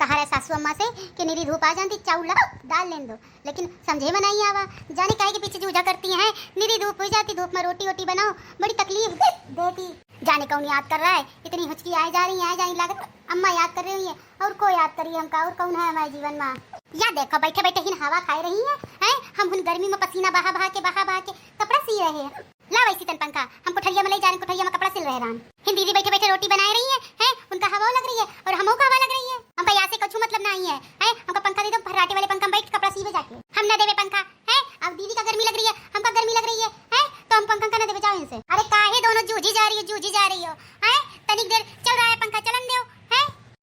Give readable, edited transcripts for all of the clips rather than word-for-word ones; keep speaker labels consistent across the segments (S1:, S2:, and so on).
S1: कहा रहे सासू अम्मा से कि निरी धूप आ जाती चाउला डाल लें दो, लेकिन समझे में नहीं आवा। जाने काहे के पीछे जूझा करती हैं। निरी धूप हो जाती, धूप में रोटी वोटी बनाओ, बड़ी तकलीफ देती। जाने कौन याद कर रहा है, इतनी हुचकी आए जा रही है, लागत अम्मा याद कर रही है और को याद करिए हमका, और कौन है हमारे जीवन में। या देखो बैठे बैठे ही हवा खाई रही है। हम हुन गर्मी में पसीना बहा बहा के कपड़ा सी रहे हैं। ला वैसी तन पंखा, हम कोठरिया में ले जा रहे, कोठरिया में कपड़ा सिल रहे रान। हिंदी दीदी बैठे बैठे रोटी बना रही है, उनका हवा लग रही है और हमों का हवा लग रही है। हमका यहाँ से कुछ मतलब नहीं है, हमका पंखा दे दो, फर्राटे वाले पंखा में बैठ कपड़ा सीवे जाके। हम ना देवे पंखा है, अब दीदी का गर्मी लग रही है, हमका गर्मी लग रही है, तो हम पंखा का ना देवे जाओ इनसे। अरे काहे दोनों जूझी जा रही हो, तनिक देर चल रहा है पंखा, चलन दो।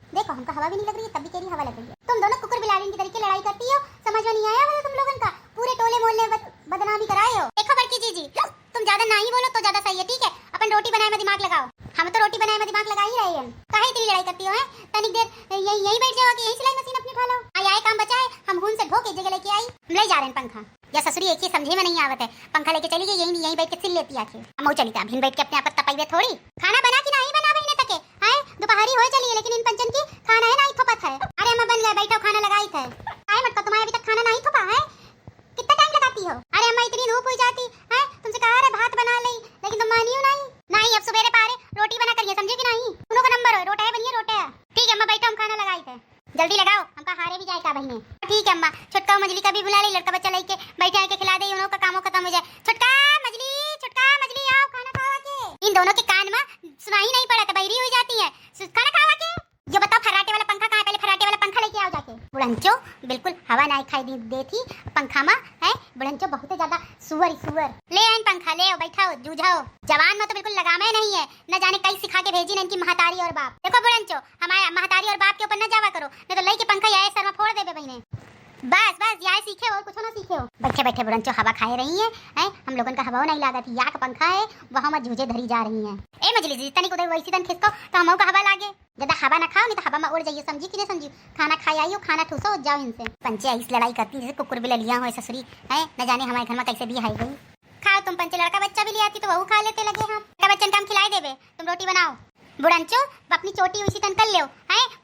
S1: देखो हमका हवा भी नहीं लग रही है, तब भी तेरी हवा लग रही है। तुम दोनों कुकुर बिलाड़ी की तरीके लड़ाई करती हो, समझ में नहीं आया वाला तुम लोगन का। पूरे टोले मोहल्ले बदनामी कराए हो। देखो बड़की जीजी, तुम ज्यादा नहीं बोलो तो ज्यादा सही है, ठीक है। अपन रोटी बनाए में दिमाग लगाओ, हम तो रोटी बनाए में दिमाग लगा ही रहे हैं। काहे इतनी लड़ाई करती हो? तनिक देर यहीं बैठ जाओ, यहीं सिलाई मशीन अपनी उठा लो। आए काम बचा है, हम हुन से ढोके जगह लेके आई, हम ले जा रहे हैं पंखा। या ससुरी एक ही समझे में नहीं आवत है, पंखा लेके चली गई, यहीं बैठ के सिल लेती आखिर। हम चली था भिन बैठ के अपने आप तपइबे थोड़ी। खाना बना कि नहीं बना बहने तके, दोपहरी हो चली है, लेकिन इन पंचन की खाना है नहीं थोपत है। अरे अम्मा बन गए, बैठो खाना लगाई थे। आए मत तुम्हारे अभी तक खाना नहीं थोपा है, कितना टाइम लगाती हो? अरे अम्मा इतनी धूप हो जाती है, तुमसे कहा रे भात बना ले, लेकिन तुम मानी हो नहीं। अब सवेरे पारे रोटी बना करिए, समझे कि नहीं? दोनों का नंबर हो, रोटा है बनिए रोटे है। ठीक है अम्मा बैठो, हम खाना लगाई थे, जल्दी लगाओ, हमका हारे भी जाए का बहने। ठीक है अम्मा, छोटका मछली का भी बुला ले, लड़का बच्चा लेके बैठे आके खिला दे, उन्हों का कामों खत्म हो जाए। छोटका मछली आओ खाना खावा के। इन दोनों के कान में सुनाई नहीं पड़ा, बहरी हो जाती है। खाना खावा के ये बताओ, फर्राटे वाला पंखा कहाँ है? पहले फर्राटे वाला पंखा लेके आओ जाके। बुढ़ंचो बिल्कुल हवा नहीं खाई देती पंखा में है। बुढ़ंचो बहुत ज्यादा सुअर ले आइन पंखा, ले आओ, बैठाओ, जूझाओ। जवान में तो बिल्कुल लगामे नहीं है, न जाने कई सिखा के भेजी न इनकी महतारी और बाप। देखो बुढ़ंचो, हमारे महतारी और बाप के ऊपर न जावा करो, नहीं तो लई के पंखा याए सर में फोड़ देबे बहने। बस यार सीखे और कुछ ना सीखे हो। बैठे बैठे बुढ़ंचो हवा खाए रही है, हम लोगन का हवा नहीं लागत। या का पंखा है वहाँ में जूझे धरी जा रही है। ए मजली जी तनिक उधर वैसी तन खिसको तो हमों का हवा लागे। ज्यादा हवा ना खाओ, नहीं तो हवा में उड़ जाइए, समझी कि नहीं समझी? खाना खाई आइयो, खाना ठूसो, जाओ इनसे। पंचे इस लड़ाई करती जैसे कुकुर भी लिया हो ससुरी है, न जाने हमारे घर में कैसे भी आई गई। खाओ तुम पंचे, लड़का बच्चा भी ले आती तो वह खा लेते लगे। हम लड़का बच्चन काम खिलाई देवे, तुम रोटी बनाओ। बुढ़ंचो अपनी चोटी उसी तन कर लो,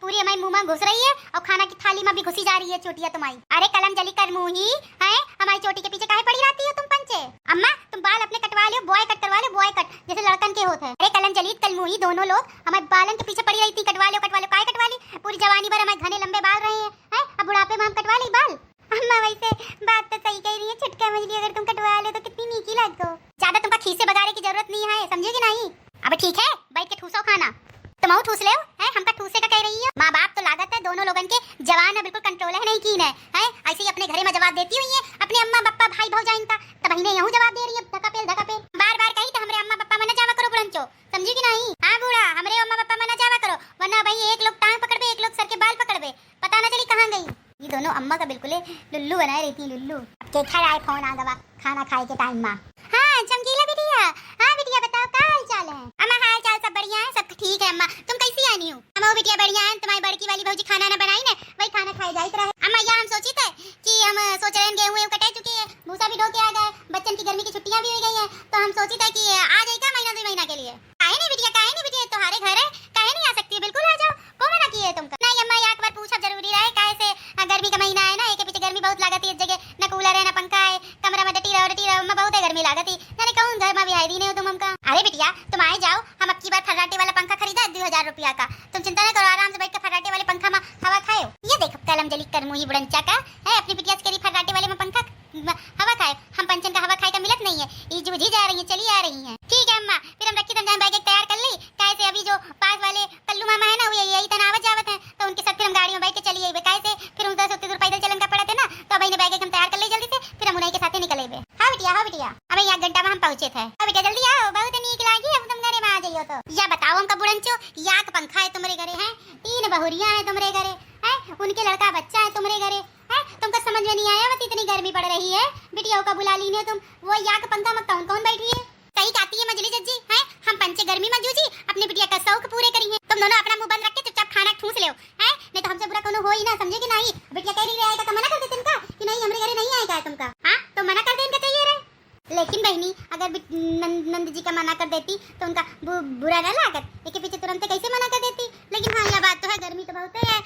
S1: पूरी हमारे मुंह में घुस रही है और खाना की थाली में भी घुसी जा रही है चोटियां तुम्हारी। अरे कलम जली कर मुंही है, हमारी चोटी के पीछे काहे पड़ी रहती हो तुम पंचे? अम्मा तुम बाल अपने कटवा लो, बॉय कट करवा लो, बॉय कट जैसे लड़कन के होते हैं। अरे कलम जली कल मुंही, दोनों लोग हमारे बालन के पीछे पड़ी रही थी। कटवा लो काहे कटवा ली? पूरी जवानी भर हमारे घने लंबे बाल रहे हैं, अब बुढ़ापे में हम कटवा ली बाल। अम्मा वैसे बात तो सही कह रही है, छुटका मछली अगर तुम कटवा लो तो कितनी नीकी लगो। ज्यादा तुमका खीसे बगाड़े की जरूरत नहीं है, समझे कि नहीं? अब ठीक है बैठ के ठूसो खाना, तुम ठूस ले हमका ठूसे का कह रही है। माँ बाप तो लागत है दोनों लोगन के जवान है, बिल्कुल कंट्रोल है नहीं की है, ऐसे ही अपने घरे में जवाब देती हुई है अपने अम्मा बप्पा भाई भौजाई इनका, तब बहने यूं जवाब दे रही है धक्का पेल बार बार कही तो हमरे अम्मा बप्पा में न जावा करो बुढ़ंचो, समझी कि नहीं? हाँ बूढ़ा, हमरे अम्मा बप्पा में न जावा करो, वरना भाई एक लोग टांग पकड़बे, एक लोग सर के बाल पकड़बे, पता न चली कहाँ गई। ये दोनों अम्मा का बिल्कुल लुल्लू बनाए रहती लुल्लू। अब के आए फोन आ गवा खाना खाए के टाइम में। हाँ चमकीला बिटिया, हाँ बिटिया बताओ क्या हाल चाल है? अम्मा हाल चाल सब बढ़िया है, सब ठीक है। अम्मा तुम कैसी आनी हो? अम्मा बिटिया बढ़िया है, तुम्हारी बड़की वाली भौजी खाना ना बनाई ना, वही खाना खाए जाइत रहे। अम्मा यहाँ हम सोची थे कि हम सोच रहे हैं गेहूं कटे चुके हैं, भूसा भी ढो के आ गए, बच्चन की गर्मी की छुट्टियां भी हो गई है, तो हम सोची थे कि आ जाएगा महीना 2 महीना के लिए। काहे नहीं बिटिया तुम्हारे घर है, काहे नहीं आ सकती? बिल्कुल आ जाओ, को मना किए तुमको? नहीं अम्मा एक बार पूछा जरूरी रहे, काहे से गर्मी का महीना है ना, एक पीछे गर्मी बहुत लागत है, इस जगह न कूलर है न पंखा है, कमरा में डटी रहो अम्मा बहुत है गर्मी लागत है, मैंने कहूं घर में भी आई नहीं हो तुम हमका। अरे बिटिया तुम आए जाओ, हम अब की बार फर्राटे वाला पंखा खरीदा 2000 रुपया का, तुम चिंता न करो, आराम से बैठ के फर्राटे वाले पंखा में हवा खाओ। ये देखो कलम जली कर मुही बुढ़ंचा का है, अपनी बिटिया से करी फर्राटे वाले में पंखा हवा खाए, हम पंचन का हवा खाए का मिलत नहीं है, ये जूझी जा रही है, चली आ रही है। ठीक है अम्मा, फिर हम रखी तम बैग तैयार कर ली, कैसे अभी जो पास वाले कल्लू मामा है ना, वो यही तनावत जावत है, तो उनके साथ फिर हम गाड़ी में बैठ के चली आई, कैसे फिर उनका उतनी दूर पैदल चलन का पड़ा था ना, तो अभी बैग हम तैयार कर ले जल्दी से, फिर हम उन्हीं के साथ निकले। हाँ बिटिया अभी 1 घंटा में हम पहुंचे थे। अब बेटा जल्दी आओ, बहुत नीक लागी, अब तुम घरे में आ जाइयो। तो या बताओ हमका बुढ़ंचो, या का पंखा है तुम्हारे घरे है, 3 बहुरियां है तुम्हारे घरे है, उनके लड़का बच्चा है तुम्हारे घरे है, तुमको समझ में नहीं आया बस इतनी गर्मी पड़ रही है, बिटिया का बुला ली ने तुम, वो या का पंखा में कौन बैठी है? सही कहती है मजली जज्जी है, हम पंचे गर्मी में जूझी अपनी बिटिया का शौक पूरे करी है, तुम दोनों अपना मुंह बंद रख के चुपचाप खाना ठूस ले है, नहीं तो हमसे बुरा कोनो हो ही ना, समझे कि नहीं? बिटिया कह रही आएगा तो मना कर देते इनका कि नहीं हमरे घरे नहीं आएगा तुमका, हां तो मना कर दे इनका चाहिए रे। लेकिन बहनी अगर नंद जी का मना कर देती तो उनका बुरा ना लागत, इसके पीछे तुरंत कैसे मना कर देती। लेकिन हाँ यह बात तो है, गर्मी तो बहुत है,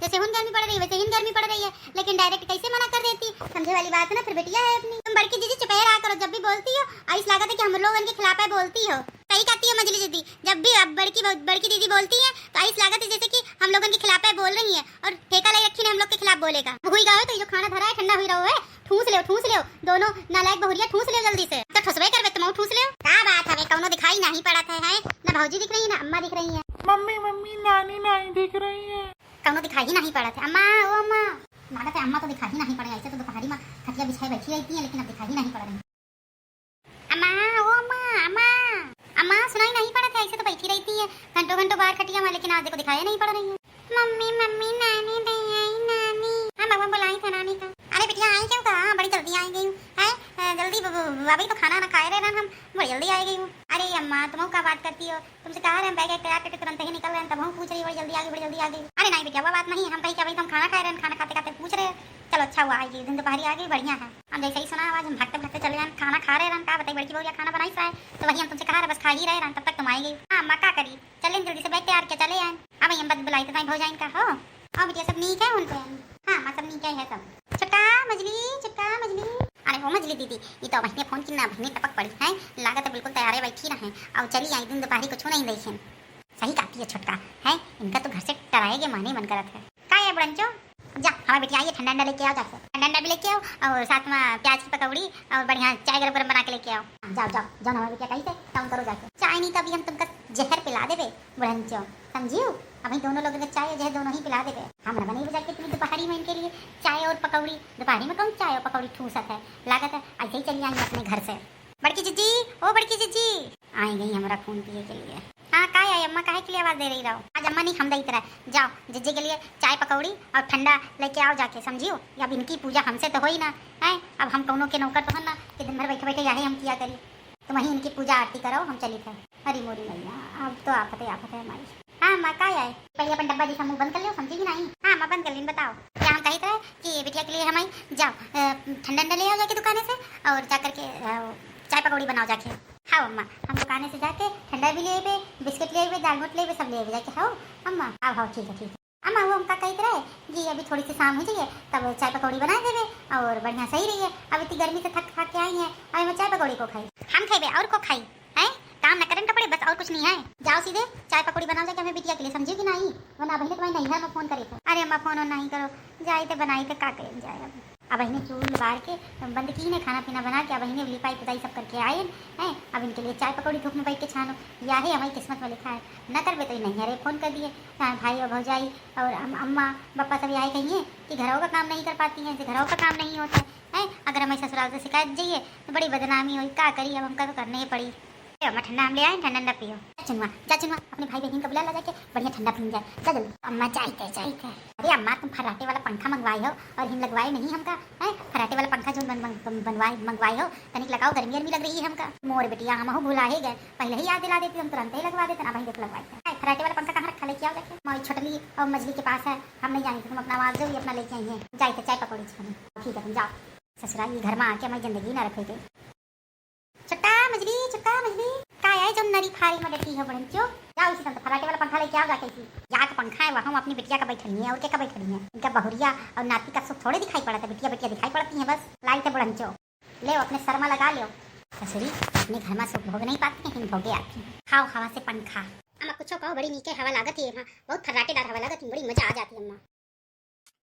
S1: जैसे उनके गर्मी पड़ रही है, वैसे ही गर्मी पड़ रही है, लेकिन डायरेक्ट कैसे मना कर देती। समझे वाली बात है ना, फिर बेटिया है अपनी। तुम बड़की दीदी चुप रहा करो, जब भी बोलती हो ऐसा लागत है कि हम लोग इनके खिलाफ है बोलती हो। सही कहती हो मजली दीदी, जब भी अब बड़की दीदी बोलती है तो ऐसा लागत है जैसे कि हम लोग इनके खिलाफ है बोल रही है और ठेका लाई रखी ने हम लोग के खिलाफ बोलेगा। हुई गाओ तो ये जो खाना धरा है ठंडा हुई रहो है, ठूस ले दोनों नालायक बहुरिया, ठूस ले जल्दी से। तो ठुसवे करवे तुम ठूस ले। क्या बात है, कौनो दिखाई नहीं पड़त है ना भौजी दिख रही है ना अम्मा दिख रही है।
S2: मम्मी नानी नहीं दिख रही है।
S1: कौनो दिखाई ही नहीं पड़त है। अम्मा ओ अम्मा, लागत है अम्मा तो दिखाई ही नहीं पड़े। ऐसे तो दोपहरी में खटिया बिछाई बैठी रहती है, लेकिन अब दिखाई ही नहीं पड़ रही। अम्मा ओ अम्मा, अम्मा अम्मा सुनाई नहीं पड़त है। ऐसे तो बैठी रहती है घंटों बाहर खटिया में, लेकिन आज देखो दिखाई नहीं पड़ रही है। मम्मी नानी नहीं आई नानी। हाँ मम्मा बुलाई था नानी का। अरे बिटिया आई क्यों कहा, बड़ी जल्दी आई गई हूँ है, जल्दी अभी तो खाना ना खाए रहे हम, बड़ी जल्दी आई गई हूँ। अरे अम्मा तुम क्या बात करती हो, तुमसे कहा रहे हम बैग तैयार करके तुरंत ही निकल रहे हैं, तब हम पूछ रही बड़ी जल्दी आ गई। अरे नहीं बेटिया वो बात नहीं, हम कहीं क्या भाई हम खाना खा रहे हैं, खाना खाते खाते पूछ रहे हैं। चलो अच्छा हुआ आएगी, दिन दोपहरी आ गई, बढ़िया है। हम जैसे ही सुना आवाज हम भागते चले जाए, खाना खा रहे हैं। क्या बताइए बड़की बहुरिया खाना बनाई सा है, तो वही हम तुमसे कहा रहे बस खा ही रहे हैं, तब तक तुम आई गई। हाँ अम्मा क्या करी, चले जल्दी से बैग तैयार किया चले आए। अब हम बस बुलाई तो भौजाइन का हो। और बेटिया सब नीक है उनके। हाँ अम्मा सब नीक है सब। चुटका मजली। अरे वो मजली दीदी, ये तो बहने फोन की ना बहने टपक पड़ी है, लागत है बिल्कुल तैयार बैठी रहे और चली आई, दिन दोपहरी कुछ नहीं देखे। सही कहती है छुटका है, इनका तो घर से टराएगे माने मन करत है। का है बड़ंचो, जा हमारी बेटी आई है, ठंडा लेके आओ, जाके ठंडा भी लेके आओ और साथ में प्याज की पकौड़ी और बढ़िया चाय गरम बना के लेके आओ। जाओ हमारी बेटिया कहीं से काम करो जाके। चाय नहीं तो अभी हम तुमका जहर पिला देवे बड़ंचो, समझियो। अभी दोनों लोगों को चाय और जहर दोनों ही पिला देवे। हम लगा नहीं बजा के तुम्हें दोपहरी में इनके लिए चाय और पकौड़ी, दोपहरी में कौन चाय और पकौड़ी ठूसत है, लागत है ऐसे ही चली आई अपने घर से। बड़की जीजी ओ बड़की जीजी आई गई हमारा खून पिए के लिए। हाँ का है अम्मा, काहे के लिए आवाज दे रही रहो। आज अम्मा नहीं हम दे तरह, जाओ जीजी के लिए चाय पकौड़ी और ठंडा लेके आओ जाके, समझियो। अब इनकी पूजा हमसे तो हो ही ना है, अब हम कौनों के नौकर तो है ना कि दिन भर बैठे यही हम किया करी, तो वहीं इनकी पूजा आरती करो, हम चली थे। हरी मोरी मैया अब तो आफत है हमारी। हाँ अम्मा का है, पहले अपन डब्बा जैसा मुँह बंद कर लो, समझी कि नहीं। हाँ अम्मा बंद कर ली, बताओ क्या हम कही थे कि बिटिया के लिए हम आई, जाओ ठंडा ले आओ जाके दुकाने से और जा करके चाय पकौड़ी बनाओ जाके। हाँ अम्मा हम दुकाने से जाके ठंडा भी ले आए, बिस्किट ले आए, दाल मोट ले आए, सब ले आए जाके। हाँ अम्मा अब हाँ ठीक है अम्मा। वो हम का कहते रहे जी अभी थोड़ी सी शाम हो जाइए तब चाय पकौड़ी बना देवे और बढ़िया सही रही है। अब इतनी गर्मी से थक के आई है, अब मैं चाय पकौड़ी को खाई, हम खाए और को खाई है, काम न करन कपड़े बस और कुछ नहीं है। जाओ सीधे चाय पकौड़ी बनाओ जाके हमें बिटिया के लिए, समझी कि नहीं, वरना बहने तुम्हारी नहीं है मैं फोन करे थे। अरे अम्मा फोन नहीं करो, जाए तो बनाई तो का करें जाए। अब बहने चूल्ह बाढ़ के बंद की ने खाना पीना बना के, अब बहने लिपाई पुताई सब करके आए हैं। अब इनके लिए चाय पकौड़ी धूप में बैठ के छानो, या है हमारी किस्मत में लिखा है, न करवे तो नहीं। अरे फोन कर दिए भाई और भौजाई और अम्मा पापा सब आए कहिए कि घरों का काम नहीं कर पाती हैं, घरों का काम नहीं होता है। अगर हमें ससुराल से शिकायत जाइए तो बड़ी बदनामी हुई, क्या करिए अब हमका तो करने ही पड़ी। अम्मा ठंडा हम ले आए, ठंडा पियो। जा चुनवा अपने भाई बहन को बुला ला जाके, बढ़िया ठंडा पी जाए, जा जल्दी। अम्मा चाय थे। अरे अम्मा तुम फर्राटे वाला पंखा मंगवाई हो और हिम लगवाए नहीं हमका है, फर्राटे वाला पंखा जो मंगवाए हो तनिक लगाओ, गर्मी लग रही है हमका। मोर बेटिया हम हो भुला ही गए, पहले ही याद दिला देती, हम तुरंत ही लगवा देते ना। भाई देखो लगवाए फर्राटे वाला पंखा कहाँ रखा, लेके आओ जाके। मोरी छोटली और मछली के पास है, हम नहीं जाएंगे, तुम अपना आवाज दो अपना लेके आई है, जाए थे चाय पकौड़ी खाने। ठीक है तुम जाओ ससुराल, ये घर में आके हमारी जिंदगी ना रखेगी। चुट्टा मछली का है जो नरी फारी में डटी है बड़ंचो, जाओ इसी तरह फराटे वाला पंखा लेके आओ जाके। यहाँ का पंखा है वहाँ अपनी बिटिया का बैठनी है और क्या का बैठनी है, इनका बहुरिया और नाती का सुख थोड़े दिखाई पड़ा था, बिटिया दिखाई पड़ती है बस। लाई थे बड़ंचो, ले अपने शर्मा लगा लो। ससुरी अपने घर में सुख भोग नहीं पाती है, भोगे आती है। खाओ हवा से पंखा। अम्मा कुछ कहो, बड़ी नीचे हवा लागत है, बहुत फर्राटेदार हवा लागत है, बड़ी मजा आ जाती है अम्मा।